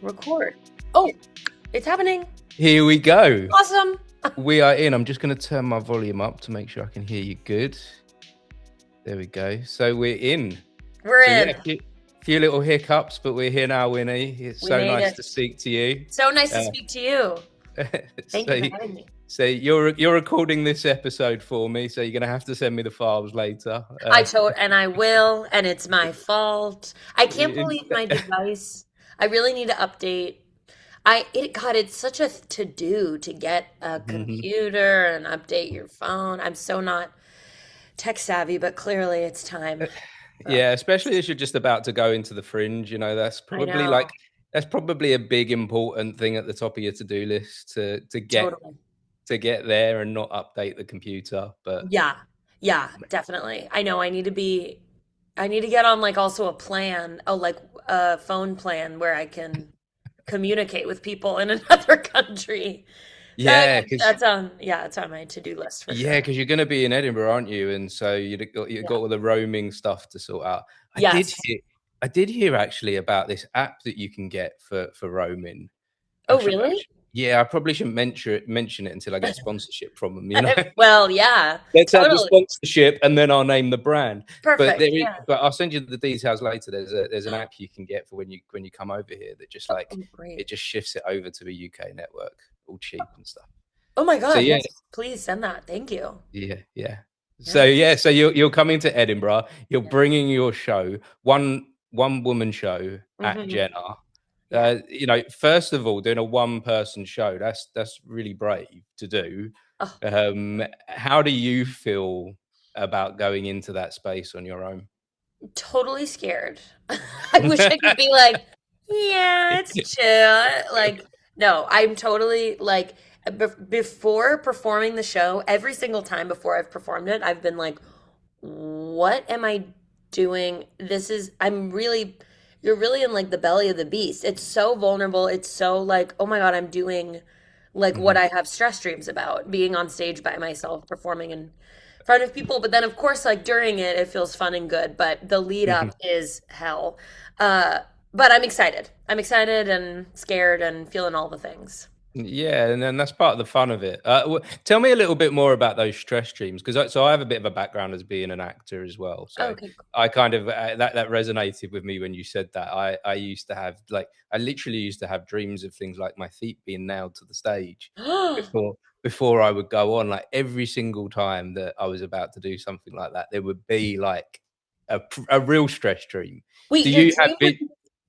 Record. Oh, it's happening. Here we go. Awesome. We are in. I'm just going to turn my volume up to make sure I can hear you good. There we go. So we're in. We're in. Yeah, few little hiccups, but we're here now, Winnie. It's so nice to speak to you. So nice to speak to you. Thank you for having me. So you're recording this episode for me, so you're going to have to send me the files later. And I will, and it's my fault. I can't believe my device. I really need to update. It's such a to-do to get a computer and update your phone. I'm so not tech savvy, but clearly it's time. Yeah, especially as you're just about to go into the Fringe, you know, that's probably a big important thing at the top of your to-do list to get there and not update the computer. But yeah, definitely. I know I need to get on like also a plan, like a phone plan where I can communicate with people in another country. Yeah, it's on my to-do list for sure. Yeah, because you're going to be in Edinburgh, aren't you? And so you've got all the roaming stuff to sort out. I did hear actually about this app that you can get for roaming. Oh, really? I probably shouldn't mention it until I get sponsorship from them. You know. Well, yeah. Let's have the sponsorship, and then I'll name the brand. Perfect. But I'll send you the details later. There's an app you can get for when you come over here that just it just shifts it over to a UK network, all cheap and stuff. Oh my God! So, yes, please send that. Thank you. Yeah. So you're coming to Edinburgh. You're bringing your show, one woman show at Jenna. You know, first of all, doing a one-person show, that's really brave to do. How do you feel about going into that space on your own? Totally scared. I wish I could be like, yeah, it's chill. Like, no, I'm totally like, before performing the show, every single time before I've performed it, I've been like, what am I doing? You're really in like the belly of the beast. It's so vulnerable. It's so like, oh my God, I'm doing like what I have stress dreams about, being on stage by myself, performing in front of people. But then of course, like during it feels fun and good, but the lead up is hell. But I'm excited. I'm excited and scared and feeling all the things. Yeah, and then that's part of the fun of it. Tell me a little bit more about those stress dreams, because I have a bit of a background as being an actor as well. So cool. I kind of that resonated with me when you said that. I used to have I literally used to have dreams of things like my feet being nailed to the stage before I would go on. Like every single time that I was about to do something like that, there would be like a real stress dream. Wait, do you have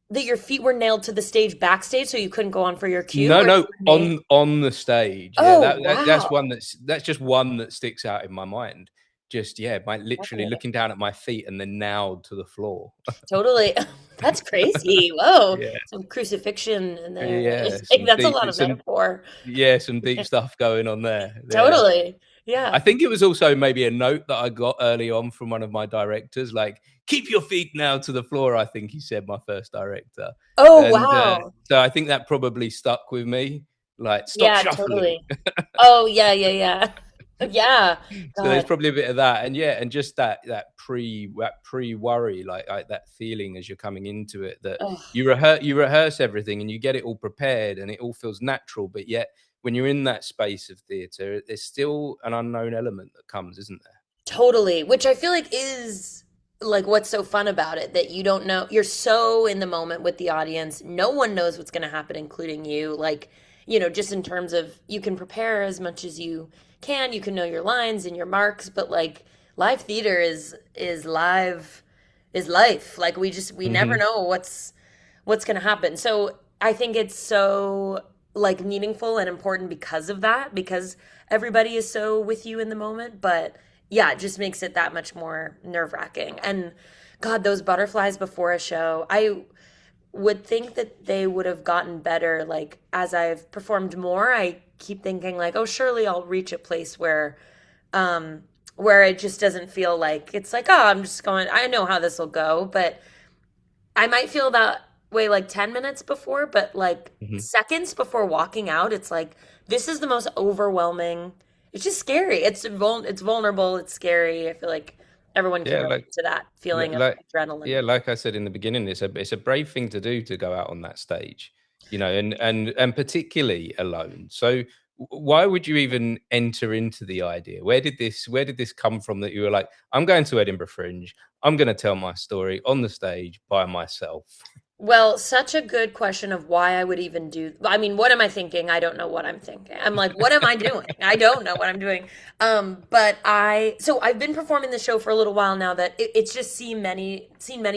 that your feet were nailed to the stage backstage, so you couldn't go on for your cue? No, on the stage. Oh, wow. That's just one that sticks out in my mind. Just literally looking down at my feet and then nailed to the floor. Totally, that's crazy. Whoa, some crucifixion in there. Yeah, that's a lot of metaphor. Yeah, some deep stuff going on there. Totally. Yeah. I think it was also maybe a note that I got early on from one of my directors, like, keep your feet now to the floor, I think he said, my first director. Oh, wow. So I think that probably stuck with me. Like, stop shuffling. Totally. Oh, yeah. Yeah. So there's probably a bit of that. And just that pre-worry, like that feeling as you're coming into it, that you rehearse everything and you get it all prepared and it all feels natural, but yet when you're in that space of theatre, there's still an unknown element that comes, isn't there? Totally, which I feel like is like what's so fun about it, that you don't know. You're so in the moment with the audience. No one knows what's going to happen, including you. Like, you know, just in terms of you can prepare as much as you can. You can know your lines and your marks, but like live theater is life. Like we never know what's going to happen. So I think it's so like meaningful and important because of that, because everybody is so with you in the moment. But yeah, it just makes it that much more nerve-wracking. And God, those butterflies before a show, I would think that they would have gotten better. Like as I've performed more, I keep thinking like, oh, surely I'll reach a place where it just doesn't feel like it's like, oh, I'm just going, I know how this will go. But I might feel that way like 10 minutes before, but like seconds before walking out, it's like, this is the most overwhelming. It's just scary. It's vulnerable. It's scary. I feel like everyone can relate to that feeling of adrenaline. Yeah, like I said in the beginning, it's a brave thing to do, to go out on that stage. and particularly alone. So why would you even enter into the idea? Where did this come from that you were like, I'm going to Edinburgh Fringe, I'm going to tell my story on the stage by myself? Well, such a good question of why I would even do. I mean, what am I thinking? I don't know what I'm thinking. I'm like, what am I doing? I don't know what I'm doing. But so I've been performing the show for a little while now that it's just seen many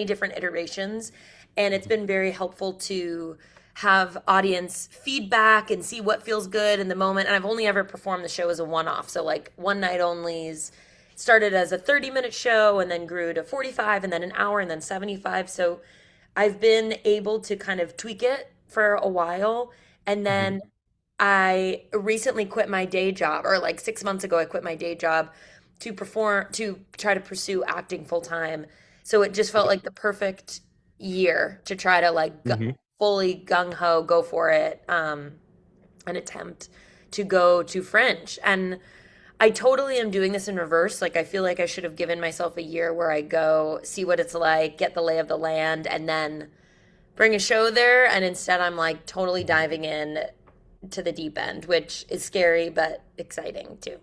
different iterations, and it's been very helpful to have audience feedback and see what feels good in the moment. And I've only ever performed the show as a one-off, so like one night onlys. Started as a 30-minute show and then grew to 45 and then an hour and then 75. So I've been able to kind of tweak it for a while. And Hmm. then I recently quit my day job, or like 6 months ago, I quit my day job to try to pursue acting full time. So it just felt Okay. like the perfect year to try to like Hmm. fully gung ho go for it, an attempt to go to Fringe. And I totally am doing this in reverse. Like, I feel like I should have given myself a year where I go see what it's like, get the lay of the land, and then bring a show there. And instead, I'm like totally diving in to the deep end, which is scary but exciting too.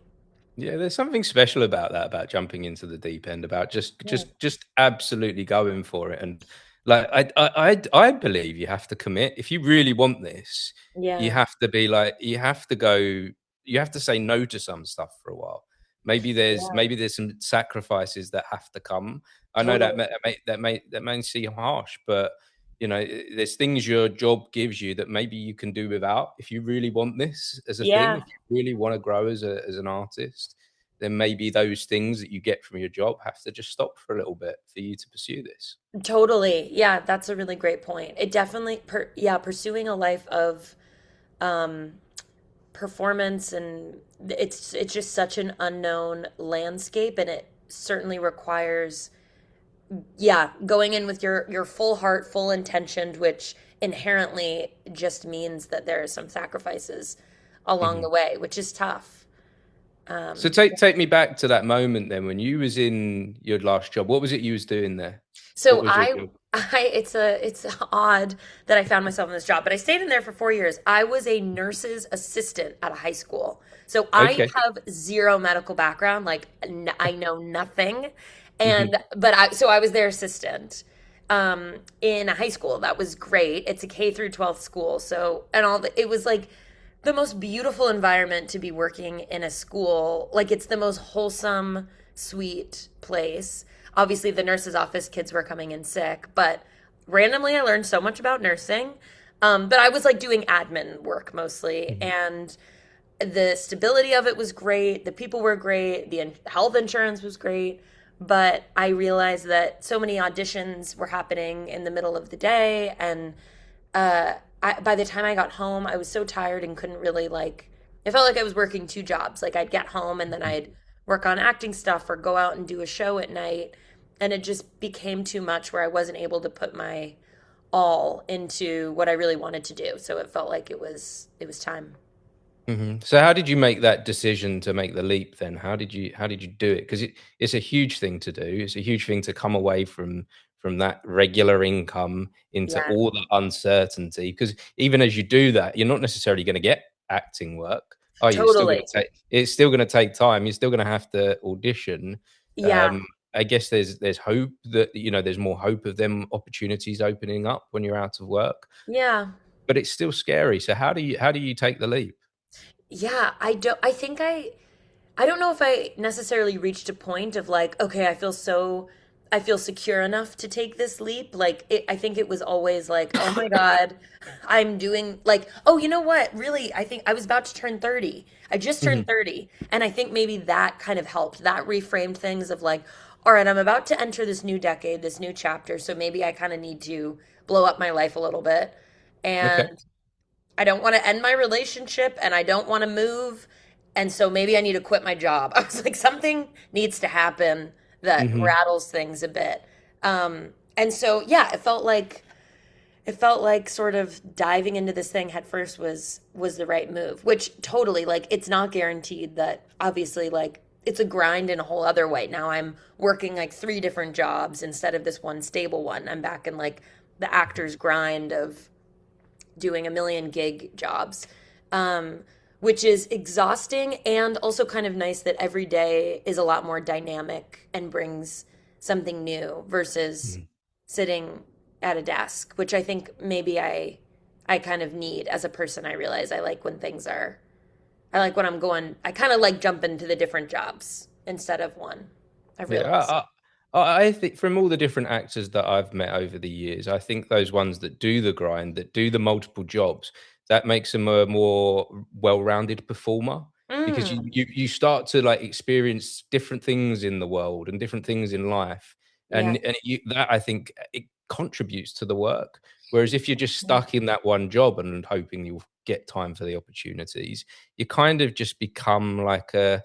Yeah, there's something special about that, about jumping into the deep end, about just Yeah. just just absolutely going for it. And like I believe you have to commit. If you really want this, you Yeah. have to be like, you have to go, you have to say no to some stuff for a while. Yeah. Maybe there's some sacrifices that have to come. I know that Totally. may seem harsh, but there's things your job gives you that maybe you can do without. If you really want this as a thing, Yeah. if you really want to grow as an artist, then maybe those things that you get from your job have to just stop for a little bit for you to pursue this. Totally. Yeah, that's a really great point. It definitely yeah, pursuing a life of um performance, and it's just such an unknown landscape, and it certainly requires, yeah, going in with your full heart, full intention, which inherently just means that there are some sacrifices along Mhm. the way, which is tough. So um take me back to that moment then when you was in your last job. What was it you was doing there? What So was your job? it's odd that I found myself in this job, but I stayed in there for 4 years. I was a nurse's assistant at a high school. So I Okay. have zero medical background, like I know nothing. Hmm. I was their assistant in a high school. That was great. It's a K through 12th school. So, and it was like the most beautiful environment to be working in a school. Like, it's the most wholesome, sweet place. Obviously, the nurse's office kids were coming in sick, but randomly I learned so much about nursing. But I was like doing admin work mostly, Hmm. and the stability of it was great. The people were great. The health insurance was great. But I realized that so many auditions were happening in the middle of the day, and by the time I got home, I was so tired and couldn't really like. It felt like I was working two jobs. Like, I'd get home and then I'd work on acting stuff or go out and do a show at night, and it just became too much where I wasn't able to put my all into what I really wanted to do. So it felt like it was time. Hmm. So how did you make that decision to make the leap then? How did you do it? Because it's a huge thing to do. It's a huge thing to come away from that regular income into Yeah, all the uncertainty. Because even as you do that, you're not necessarily going to get acting work. Oh, totally. it's still going to take time. You're still going to have to audition. Yeah, Um, I guess there's hope that there's more hope of them opportunities opening up when you're out of work, yeah. but it's still scary. So how do you take the leap? Yeah, I don't know if I necessarily reached a point of like, okay, I feel secure enough to take this leap. Like, I think it was always like, oh my God, I'm doing like, oh, you know what? Really, I think I was about to turn 30. I just turned Mhm. 30. And I think maybe that kind of helped. That reframed things of like, all right, I'm about to enter this new decade, this new chapter. So maybe I kind of need to blow up my life a little bit. Okay. And I don't want to end my relationship and I don't want to move. And so maybe I need to quit my job. I was like, something needs to happen that Mhm. rattles things a bit. And so, yeah, it felt like sort of diving into this thing head first was the right move, which totally, like, it's not guaranteed. That obviously, like, it's a grind in a whole other way. Now I'm working like three different jobs instead of this one stable one. I'm back in like the actor's grind of doing a million gig jobs, um, which is exhausting and also kind of nice that every day is a lot more dynamic and brings something new versus Mhm. sitting at a desk, which I think maybe I kind of need as a person. I realize I like when things are I like when I'm going, I kind of like jumping to the different jobs instead of one. I've Yeah, realized. I think from all the different actors that I've met over the years, I think those ones that do the grind, that do the multiple jobs, that makes them a more well-rounded performer because Mm, you start to like experience different things in the world and different things in life, yeah. and that I think it contributes to the work. Whereas if you're just Yeah. stuck in that one job and hoping you'll get time for the opportunities, you kind of just become like a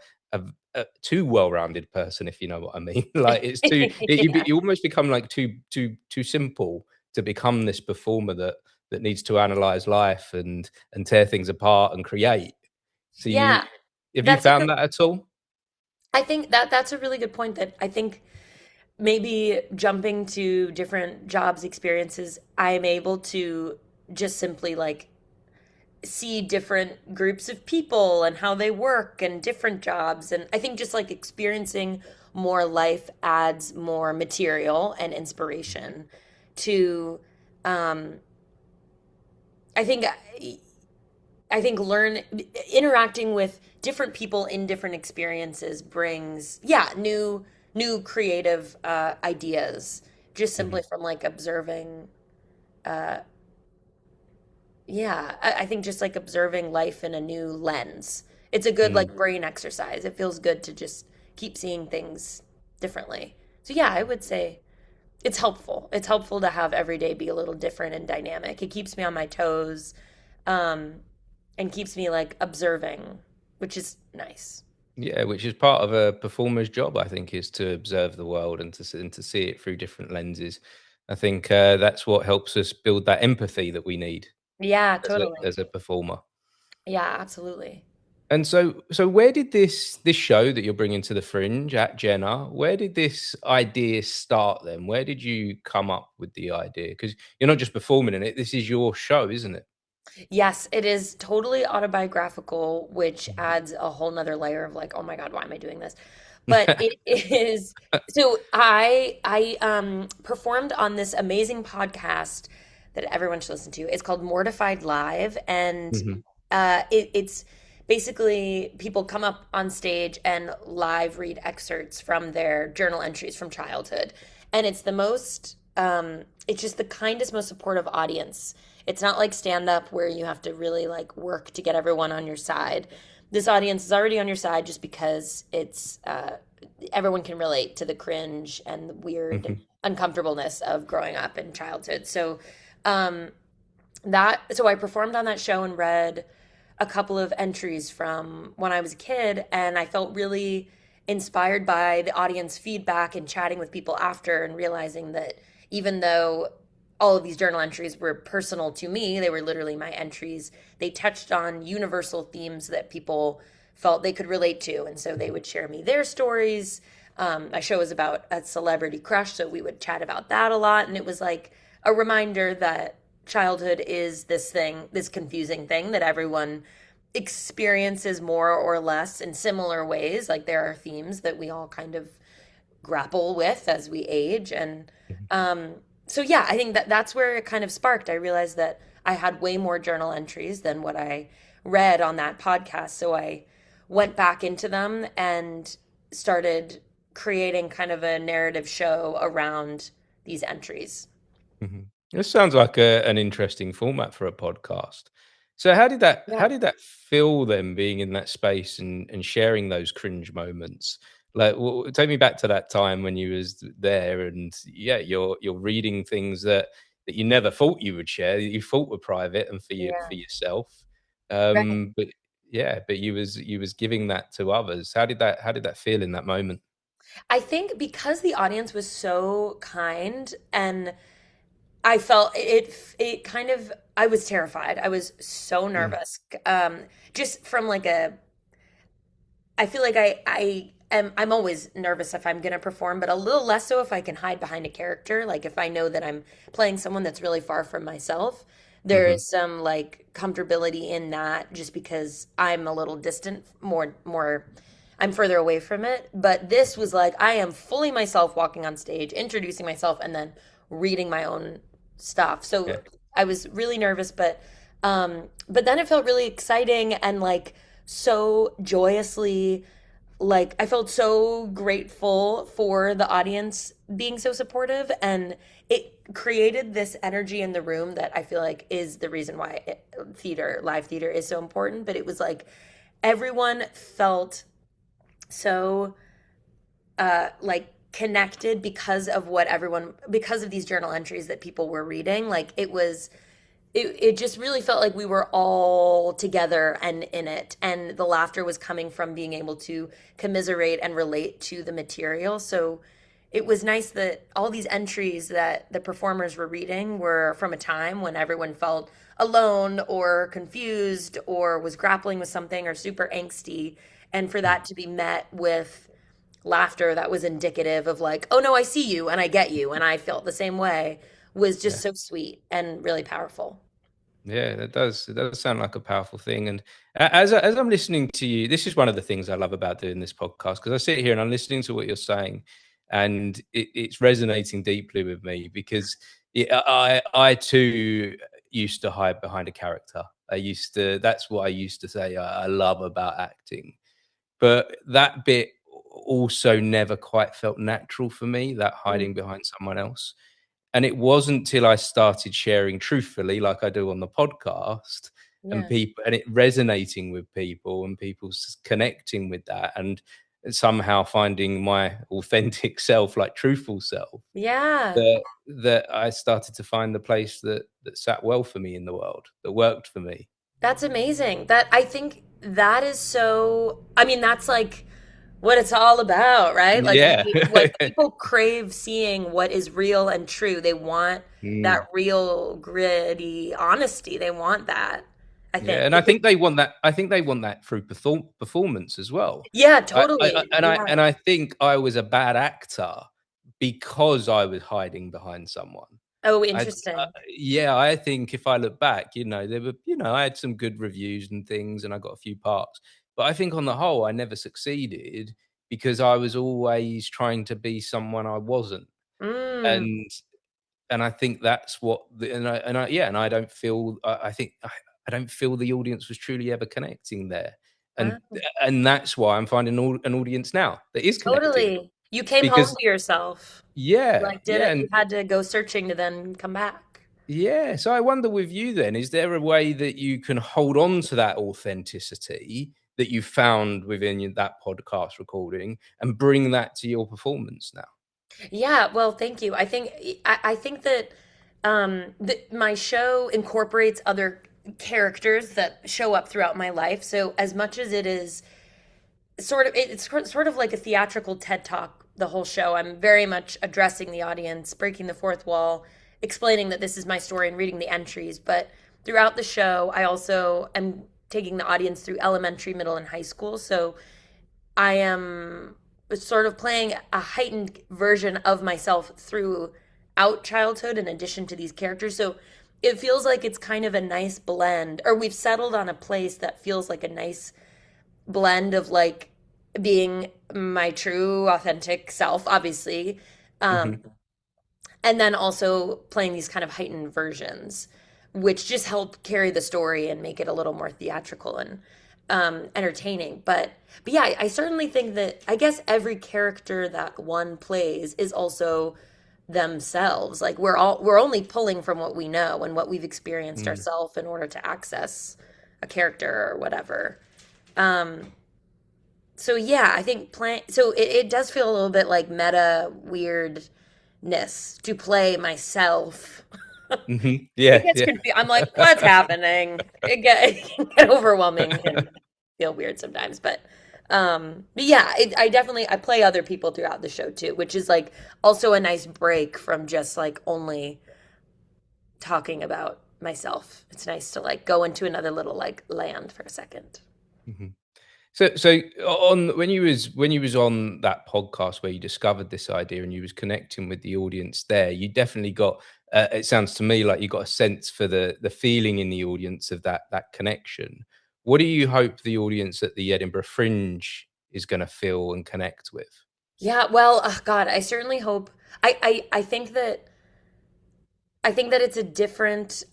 too well-rounded person, if you know what I mean. Like it's too Yeah. you almost become like too simple to become this performer that needs to analyze life and tear things apart and create. So you Yeah. have you That's a found that at all? I think that that's a really good point that I think maybe jumping to different jobs experiences, I'm able to just simply like see different groups of people and how they work and different jobs. And I think just like experiencing more life adds more material and inspiration to, um, I think, I think interacting with different people in different experiences brings, yeah, new creative ideas just simply Mhm. from like observing uh, yeah, I think just like observing life in a new lens. It's a good Mm. like brain exercise. It feels good to just keep seeing things differently. So yeah, I would say it's helpful. It's helpful to have every day be a little different and dynamic. It keeps me on my toes, um, and keeps me like observing, which is nice. Yeah, which is part of a performer's job, I think, is to observe the world and to see it through different lenses. I think that's what helps us build that empathy that we need Yeah, as totally. as a performer. Yeah, absolutely. And so where did this show that you're bringing to the Fringe at Jenna, where did this idea start then? Where did you come up with the idea? Because you're not just performing in it, this is your show, isn't it? Yes, it is totally autobiographical, which Mhm. adds a whole nother layer of like, oh my God, why am I doing this? But it is so I performed on this amazing podcast that everyone should listen to. It's called Mortified Live, and Mhm, it's basically people come up on stage and live read excerpts from their journal entries from childhood, and it's the most it's just the kindest, most supportive audience. It's not like stand up where you have to really like work to get everyone on your side. This audience is already on your side just because it's everyone can relate to the cringe and the weird mhm, uncomfortableness of growing up in childhood. So um so I performed on that show and read a couple of entries from when I was a kid, and I felt really inspired by the audience feedback and chatting with people after and realizing that even though all of these journal entries were personal to me, they were literally my entries. They touched on universal themes that people felt they could relate to, and so they mhm, would share me their stories. My show was about a celebrity crush, so we would chat about that a lot, and it was like a reminder that childhood is this thing, this confusing thing that everyone experiences more or less in similar ways. Like there are themes that we all kind of grapple with as we age. And mhm. so, yeah, I think that that's where it kind of sparked. I realized that I had way more journal entries than what I read on that podcast. So I went back into them and started creating kind of a narrative show around these entries. Mhm. This sounds like an interesting format for a podcast. So how Yeah. did that feel then being in that space and sharing those cringe moments? Like take me back to that time when you was there and yeah, you're reading things that you never thought you would share, that you thought were private and for Yeah. yourself. Right. But yeah, but you was giving that to others. How did that feel in that moment? I think because the audience was so kind and I felt it kind of I was terrified. I was so Mm, nervous. Just from like a I feel like I'm always nervous if I'm going to perform, but a little less so if I can hide behind a character, like if I know that I'm playing someone that's really far from myself. there is some like comfortability in that just because I'm a little distant, more I'm further away from it. But this was like I am fully myself walking on stage, introducing myself, and then reading my own stuff. Yeah. So I was really nervous, but then it felt really exciting and like so joyously like I felt so grateful for the audience being so supportive, and it created this energy in the room that I feel like is the reason why live theater is so important. But it was like everyone felt so like connected because of these journal entries that people were reading. Like it just really felt like we were all together and in it, and the laughter was coming from being able to commiserate and relate to the material. So it was nice that all these entries that the performers were reading were from a time when everyone felt alone or confused or was grappling with something or super angsty, and for that to be met with laughter that was indicative of like, oh no, I see you and I get you and I felt the same way, was just Yeah. so sweet and really powerful. Yeah, that does. It does sound like a powerful thing. And as I'm listening to you, this is one of the things I love about doing this podcast, because I sit here and I'm listening to what you're saying, and it's resonating deeply with me because I too used to hide behind a character. That's what I used to say I love about acting, but that bit also never quite felt natural for me. That Mm, hiding behind someone else. And it wasn't till I started sharing truthfully, like I do on the podcast, and yeah. people and it resonating with people and people connecting with that, and somehow finding my authentic self, like truthful self, Yeah. that I started to find the place that sat well for me in the world, that worked for me. That's amazing. That I think that is so, I mean, that's like what it's all about, right? Like Yeah. like people crave seeing what is real and true. They want that Mm. real gritty honesty. They want that, I Yeah, think. and I think they want that. I think they want that through performance as well. Yeah, I totally. Yeah. and I think I was a bad actor because I was hiding behind someone. Oh, I interesting. Yeah, I think if I look back, there were, I had some good reviews and things, and I got a few parts, but I think on the whole, I never succeeded because I was always trying to be someone I wasn't, Mm, and I think that's what the and I yeah, and I don't feel I think I don't feel the audience was truly ever connecting there, and wow. that's why I'm finding an audience now that is connecting Totally. You came home because to yourself. yeah, Like yeah, didn't you and had to go searching to then come back. yeah. So I wonder with you then, is there a way that you can hold on to that authenticity that you found within that podcast recording and bring that to your performance now? Yeah, well, thank you. I think that that my show incorporates other characters that show up throughout my life. So as much as it is sort of like a theatrical TED Talk, the whole show, I'm very much addressing the audience, breaking the fourth wall, explaining that this is my story and reading the entries. But throughout the show, I also am taking the audience through elementary, middle, and high school. So I am sort of playing a heightened version of myself throughout childhood in addition to these characters. So it feels like it's kind of a nice blend, or we've settled on a place that feels like a nice blend of like being my true, authentic self, obviously, um, Hmm. and then also playing these kind of heightened versions, which just help carry the story and make it a little more theatrical and entertaining. But yeah, I certainly think that I guess every character that one plays is also themselves. Like we're only pulling from what we know and what we've experienced Mm. ourselves in order to access a character or whatever. Um, so yeah, I think it does feel a little bit like meta weirdness to play myself. Hmm. It Yeah, gets yeah. confused. I'm like, what's happening? It can get overwhelming and feel weird sometimes. But yeah, I definitely I play other people throughout the show too, which is like also a nice break from just like only talking about myself. It's nice to like go into another little like land for a second. Mhm. So on when you was on that podcast where you discovered this idea and you was connecting with the audience there, you definitely got. It sounds to me like you got a sense for the feeling in the audience of that connection. What do you hope the audience at the Edinburgh Fringe is going to feel and connect with? Yeah, well, God, I certainly hope. I think that it's a different.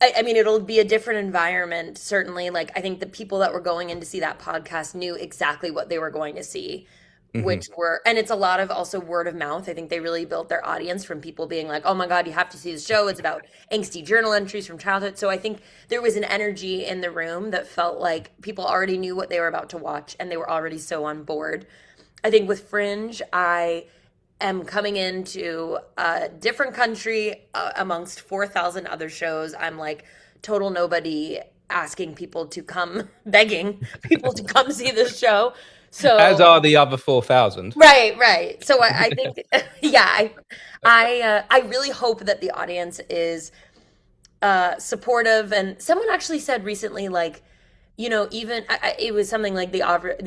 I mean, it'll be a different environment, certainly. Like, I think the people that were going in to see that podcast knew exactly what they were going to see, Hmm. which were, and it's a lot of also word of mouth. I think they really built their audience from people being like, oh my God, you have to see the show. It's about angsty journal entries from childhood. So I think there was an energy in the room that felt like people already knew what they were about to watch and they were already so on board. I think with Fringe, I am coming into a different country amongst 4,000 other shows. I'm like total nobody asking people to come, begging people to come see this show. As So, are the other 4,000. right, right. So I think, yeah, I really hope that the audience is supportive. And someone actually said recently, like, even it was something like the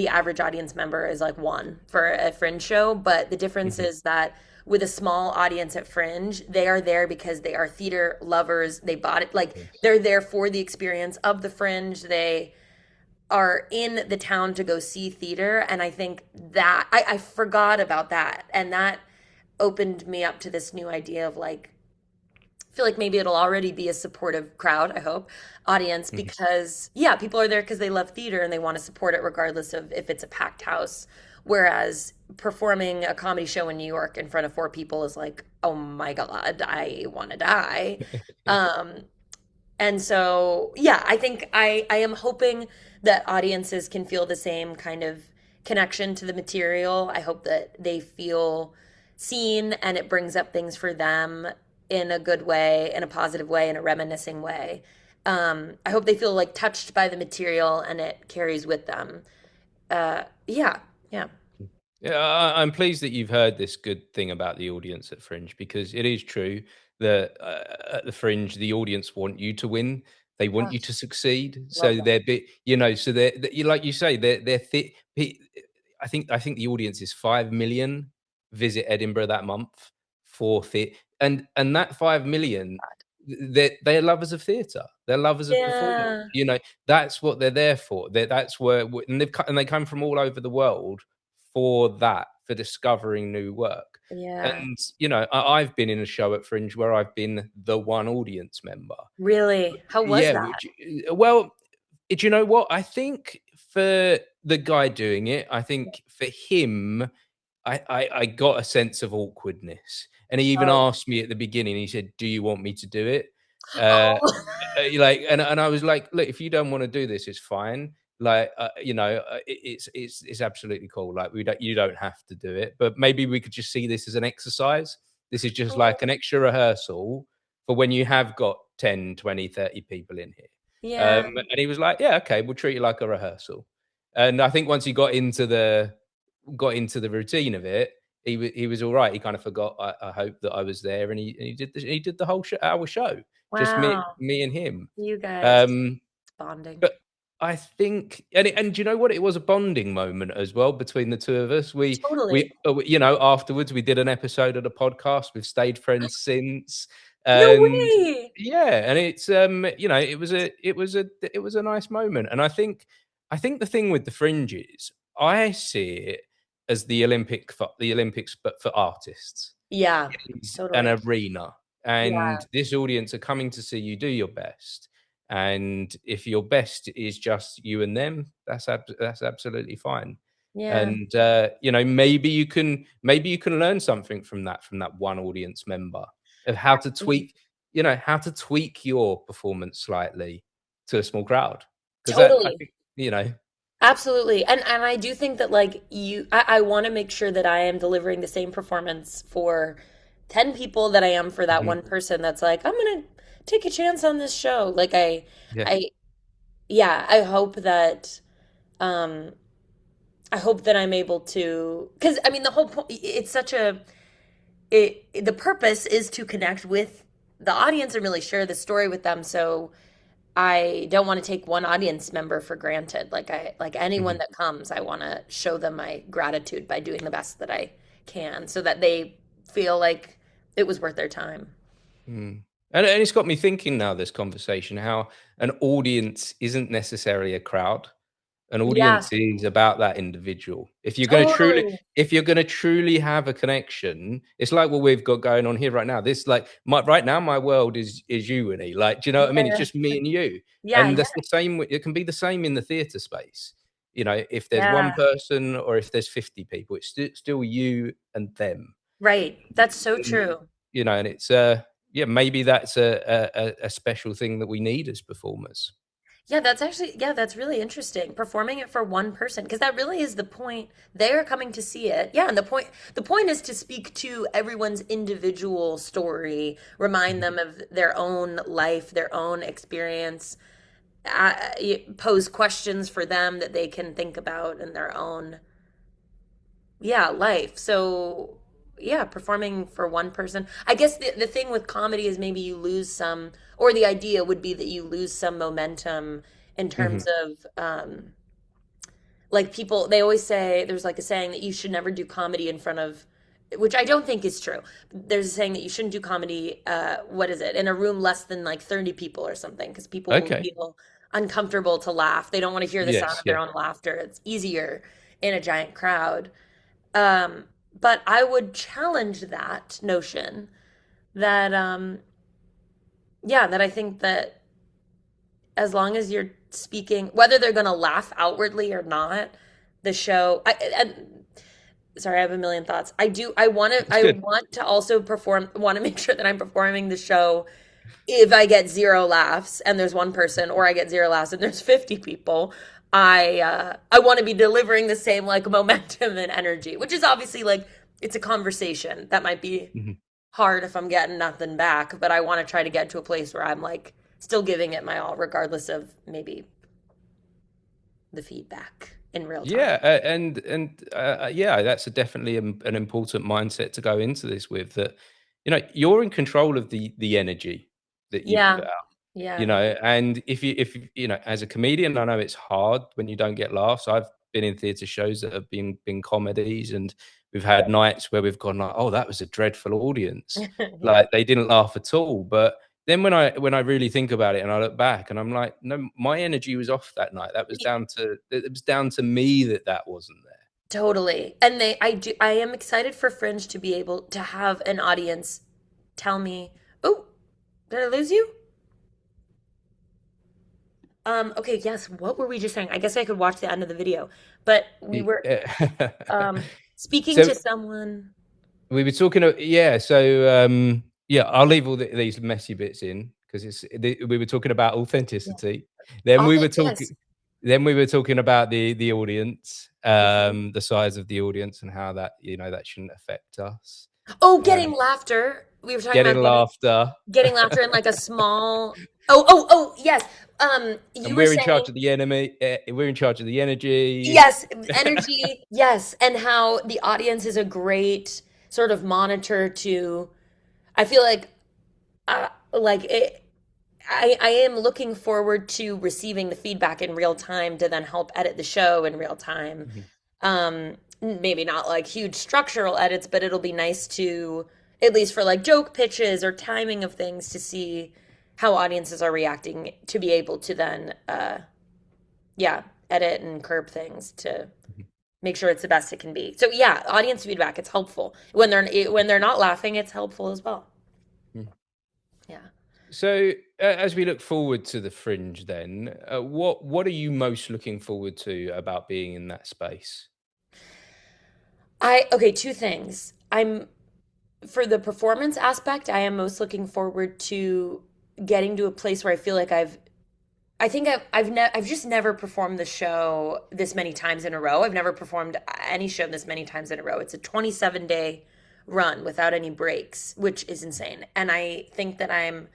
average audience member is like one for a Fringe show, but the difference Mhm. is that with a small audience at Fringe, they are there because they are theater lovers. They bought it, like Yes. they're there for the experience of the Fringe. They are in the town to go see theater, and I think that I forgot about that, and that opened me up to this new idea of like feel like maybe it'll already be a supportive crowd, I hope, audience, Mhm. because yeah, people are there because they love theater and they want to support it regardless of if it's a packed house. Whereas performing a comedy show in New York in front of four people is like, oh my God, I want to die. Um, and so, yeah, I think I am hoping that audiences can feel the same kind of connection to the material. I hope that they feel seen and it brings up things for them in a good way, in a positive way, in a reminiscing way. I hope they feel like touched by the material and it carries with them. Yeah, yeah, Yeah, I'm pleased that you've heard this good thing about the audience at Fringe because it is true that at the Fringe, the audience want you to win. They want you to succeed. love So that. they're bit, so you like you say, I think the audience is 5 million visit Edinburgh that month for theatre, and that 5 million, they're lovers of theatre. They're lovers of performance. Yeah, That's what they're there for. That's where, and they come from all over the world for that, for discovering new work. yeah. And I've been in a show at Fringe where I've been the one audience member. Really? How was Yeah, that? well, do you know what? I think for the guy doing it, I think for him, I got a sense of awkwardness, and he even Oh. asked me at the beginning. He said, "Do you want me to do it?" Uh, Oh. and I was like, "Look, if you don't want to do this, it's fine. Like, it's absolutely cool. Like, you don't have to do it, but maybe we could just see this as an exercise. This is just Oh. like an extra rehearsal for when you have got 10, 20, 30 people in here." Yeah. And he was like, "Yeah, okay, we'll treat it like a rehearsal." And I think once he got into the routine of it, he was all right. He kind of forgot. I hope that I was there, and he did the whole hour show, just me Wow. me and him. You guys Um, bonding. but I think, and do you know what? It was a bonding moment as well between the two of us. Totally. Afterwards we did an episode of the podcast. We've stayed friends since, No and way. yeah, and it was a nice moment. And I think the thing with the Fringes, I see it as the Olympics, but for artists. Yeah, Is an totally. arena, Yeah. and this audience are coming to see you do your best. And if your best is just you and them, that's absolutely fine. Yeah. And maybe you can learn something from that one audience member of how to tweak your performance slightly to a small crowd, because that I Totally. think Absolutely. And I do think that like I want to make sure that I am delivering the same performance for 10 people that I am for that Mhm. one person that's like, I'm gonna take a chance on this show. Like Yeah. I yeah, um I hope that I'm able to, because I mean the whole point, it's such a the purpose is to connect with the audience and really share the story with them. So I don't want to take one audience member for granted. Like anyone Mhm. that comes, I want to show them my gratitude by doing the best that I can so that they feel like it was worth their time. Mm. And it's got me thinking now, this conversation, how an audience isn't necessarily a crowd. An Yeah, audience is about that individual. totally. If you're gonna truly have a connection, it's like what we've got going on here right now. This like my right now, my world is you, Winnie. Like, do you know what I mean? It's Yeah, just me and you. yeah, And yeah, that's the same. It can be the same in the theatre space. You know, if there's one yeah. person or if there's 50 people, it's still you and them. Right. That's so And, true. you know, and it's yeah, maybe that's a special thing that we need as performers. Yeah, that's actually, yeah, that's really interesting. Performing it for one person, because that really is the point. They are coming to see it. Yeah, and the point is to speak to everyone's individual story, remind Mhm. them of their own life, their own experience, pose questions for them that they can think about in their own, yeah, life. So, yeah, performing for one person. I guess the thing with comedy is maybe you lose some, or the idea would be that you lose some momentum in terms Mhm. of, like people, they always say, there's like a saying that you should never do comedy in front of, which I don't think is true. There's a saying that you shouldn't do comedy, what is it, in a room less than like 30 people or something, because people will Okay. feel uncomfortable to laugh. They don't want to hear the sound Yes. of their Yeah. own laughter. It's easier in a giant crowd. Um, but I would challenge that notion that, yeah, that I think that as long as you're speaking, whether they're going to laugh outwardly or not, the show, sorry, I have a million thoughts. It's I good. want to also want to make sure that I'm performing the show if I get zero laughs and there's one person, or I get zero laughs and there's 50 people. I want to be delivering the same like momentum and energy, which is obviously like it's a conversation that might be Mhm. hard if I'm getting nothing back, but I want to try to get to a place where I'm like still giving it my all, regardless of maybe the feedback in real time. Yeah, yeah, that's definitely an important mindset to go into this with. That you know you're in control of the energy that you Yeah, put out. You yeah, know, and you know, as a comedian, I know it's hard when you don't get laughs. I've been in theatre shows that have been comedies, and we've had nights where we've gone like, "Oh, that was a dreadful audience," yeah. like they didn't laugh at all. But then when I really think about it and I look back and I'm like, no, my energy was off that night. That was down to it was down to me that wasn't there. Totally. And I am excited for Fringe to be able to have an audience tell me, "Oh, did I lose you?" Okay, yes, what were we just saying? I guess I could watch the end of the video. But we were speaking So to someone. we were talking, yeah. So yeah, I'll leave all these messy bits in because we were talking about Yeah. authenticity. Then we were Yes. talking. Then we were talking about the audience, Mhm. the size of the audience, and how that you know that shouldn't affect us. Oh, Um, getting laughter. We were talking getting about getting laughter, laughter in like a small. Yes. You and were we're in saying charge of the enemy. We're in charge of the energy. yes, energy, yes, and how the audience is a great sort of monitor to. I feel like it. I am looking forward to receiving the feedback in real time to then help edit the show in real time. Mhm. Maybe not like huge structural edits, but it'll be nice to, at least for like joke pitches or timing of things, to see how audiences are reacting to be able to then, yeah, edit and curb things to make sure it's the best it can be. So yeah, audience feedback, it's helpful. When they're not laughing, it's helpful as well. Mhm. Yeah. So, as we look forward to the Fringe, then, what are you most looking forward to about being in that space? Okay, two things. I'm For the performance aspect, I am most looking forward to getting to a place where I feel like I think I've just never performed the show this many times in a row. I've never performed any show this many times in a row. It's a 27-day run without any breaks, which is insane. And I think that I'm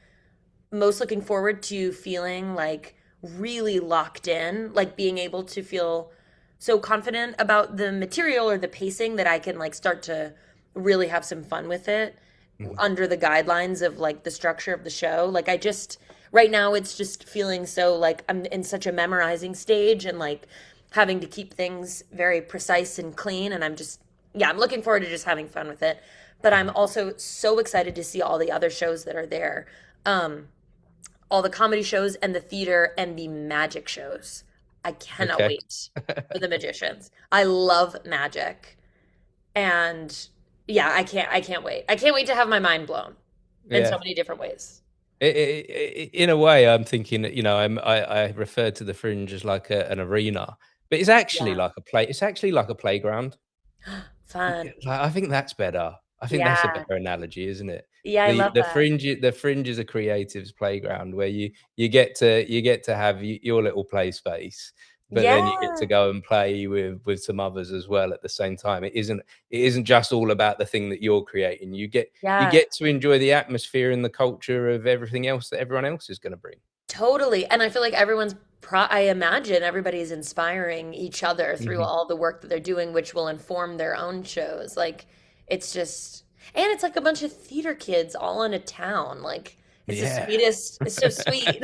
most looking forward to feeling like really locked in, like being able to feel so confident about the material or the pacing that I can like start to really have some fun with it. Mhm. under the guidelines of like the structure of the show. Like I just right now it's just feeling so like I'm in such a memorizing stage and like having to keep things very precise and clean and I'm just yeah, I'm looking forward to just having fun with it. But I'm Mhm. also so excited to see all the other shows that are there. Um all the comedy shows and the theater and the magic shows. I cannot Okay. wait for the magicians. I love magic. And yeah, I can't wait. I can't wait to have my mind blown in so Yeah. many different ways. In a way, I'm thinking that, I refer to the Fringe as like an arena, but it's actually Yeah. like a play. It's actually like a playground. Fun. Like, I think that's better. I think that's a Yeah. better analogy, isn't it? Yeah, I The love the that. fringe the fringe is a creative's playground where you get to have your little play space, but then you get to Yeah. go and play with some others as well at the same time. It isn't just all about the thing that you're creating. You Yeah. get to enjoy the atmosphere and the culture of everything else that everyone else is going to bring. Totally. And I feel like I imagine everybody's inspiring each other through Mhm. all the work that they're doing, which will inform their own shows. Like, it's just, and it's like a bunch of theater kids all in a town. Like, it's the Yeah. sweetest, it's so sweet.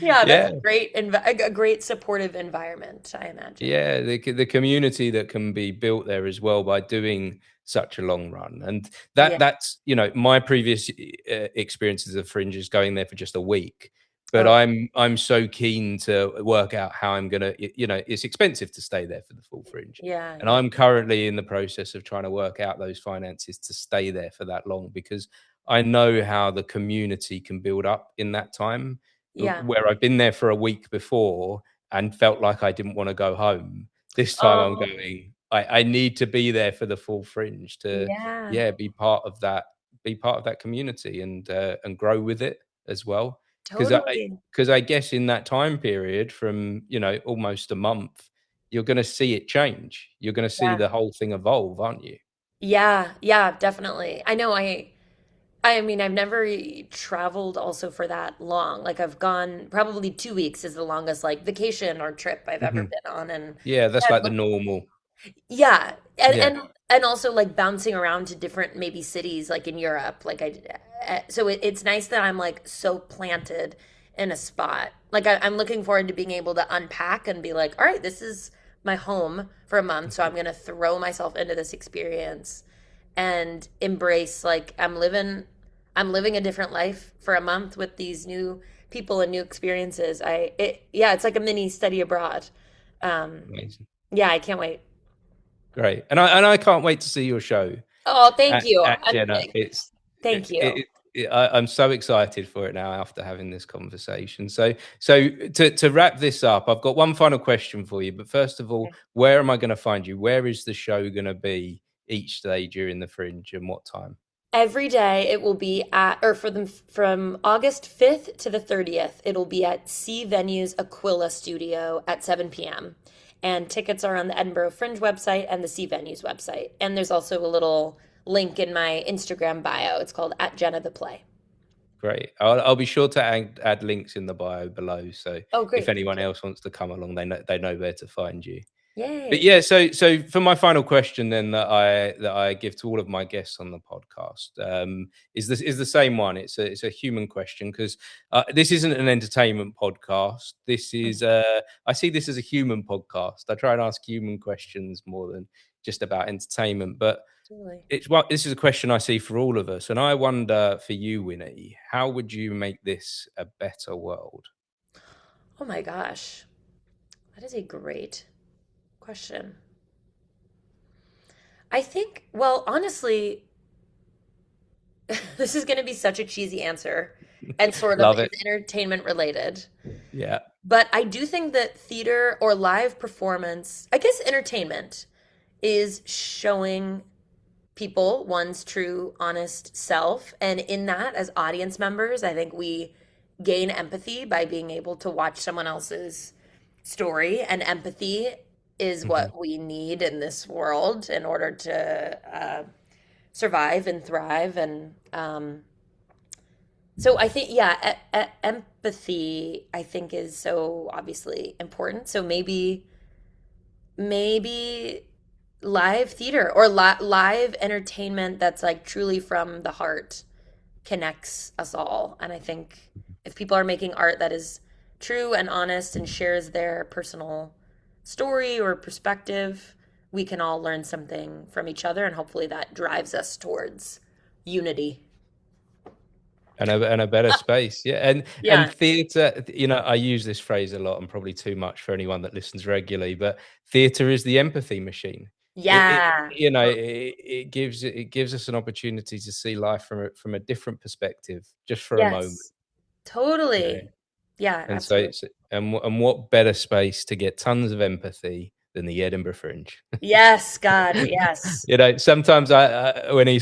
Yeah, that's Yeah. a great supportive environment, I imagine. Yeah, the community that can be built there as well by doing such a long run, and Yeah. that's my previous experiences of Fringes going there for just a week, but Oh, I'm so keen to work out how I'm gonna it's expensive to stay there for the full Fringe, yeah, and yeah, I'm currently in the process of trying to work out those finances to stay there for that long because I know how the community can build up in that time, yeah. where I've been there for a week before and felt like I didn't want to go home. This time I'm Oh, going, I need to be there for the full Fringe to, yeah, yeah, be part of that community and grow with it as well. Because I totally. because I guess in that time period from, almost a month, you're gonna see it change. You're gonna see Yeah. the whole thing evolve, aren't you? Yeah, yeah, definitely. I know I mean, I've never traveled also for that long. Like I've gone probably 2 weeks is the longest like vacation or trip I've ever Mhm. been on. And Yeah, that's I've like the normal. yeah, and Yeah. and also like bouncing around to different maybe cities like in Europe. Like so it's nice that I'm like so planted in a spot. Like I'm looking forward to being able to unpack and be like, all right, this is my home for a month, so I'm gonna throw myself into this experience and embrace like I'm living a different life for a month with these new people and new experiences. Yeah, it's like a mini study abroad. Um, Amazing. yeah, I can't wait. Great. And I can't wait to see your show. Oh, thank you. At Jenna. Thank you. I'm so excited for it now after having this conversation. So to wrap this up, I've got one final question for you. But first of all, Okay. where am I going to find you? Where is the show going to be each day during the Fringe, and what time? Every day it will be at, or for them from August 5th to the 30th, it'll be at C Venues Aquila Studio at 7 p.m. And tickets are on the Edinburgh Fringe website and the C Venues website. And there's also a little link in my Instagram bio. It's called at Jenna the Play. Great. I'll be sure to add links in the bio below. So Oh, if great. Thank anyone you. else wants to come along, they know where to find you. But Yay. yeah, so for my final question then that I give to all of my guests on the podcast, is the same one. It's a human question because this isn't an entertainment podcast. This Mm, is I see this as a human podcast. I try and ask human questions more than just about entertainment. But totally. this is a question I see for all of us, and I wonder for you, Winnie, how would you make this a better world? Oh my gosh. That is a great question. I think, well, honestly, this is going to be such a cheesy answer and sort of Love is it. entertainment related. Yeah. But I do think that theater or live performance, I guess entertainment, is showing people one's true, honest self. And in that, as audience members, I think we gain empathy by being able to watch someone else's story. And empathy is Mhm. what we need in this world in order to survive and thrive. And so I think, yeah, empathy, I think, is so obviously important. So maybe live theater or live entertainment that's like truly from the heart connects us all. And I think if people are making art that is true and honest and shares their personal story or perspective, we can all learn something from each other, and hopefully that drives us towards unity and a better space. Yeah. And yeah. theatre, I use this phrase a lot and probably too much for anyone that listens regularly, but theatre is the empathy machine. It Yeah. it gives us an opportunity to see life from a different perspective just for a moment. Yes. Totally. Yeah, And so absolutely. it's and what better space to get tons of empathy than the Edinburgh Fringe? Yes, God, yes. Sometimes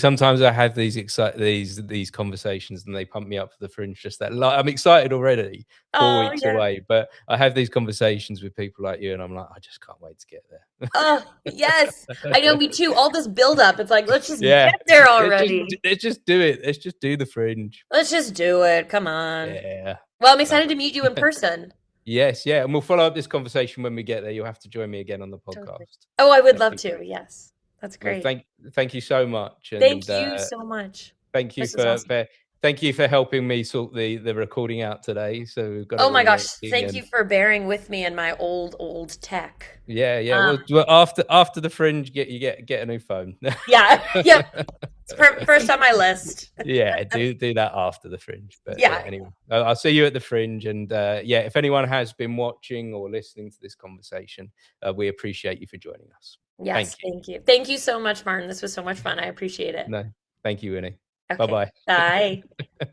sometimes I have these conversations and they pump me up for the Fringe. Just that, like, I'm excited already. Four Oh, weeks yeah. away, but I have these conversations with people like you, and I'm like, I just can't wait to get Oh, yes. there. I know, me too. All this build up. It's like, let's just Yeah, get there already. let's just do it. Let's just do the Fringe. Let's just do it. Come on. Yeah, Well, I'm love excited to meet you in it. person. Yes, yeah, and we'll follow up this conversation when we get there. You'll have to join me again on the Totally. podcast. Oh, I would That'd love be to. great. Yes. That's Well, great. thank you so much, and Thank you so much. thank you This is awesome. thank you for helping me sort the recording out today. So we've got Oh it my all gosh. working, Thank you and for bearing with me and my old tech. yeah. Um, Well, after the Fringe, get a new phone. yeah. Yep. It's first on my list. Yeah, do that after the Fringe. But yeah, Yeah. anyway, I'll see you at the Fringe, and yeah, if anyone has been watching or listening to this conversation, we appreciate you for joining us. Yes. Thank you. Thank you. Thank you so much, Martin. This was so much fun. I appreciate it. No, thank you, Winnie. Bye Okay. bye. Bye.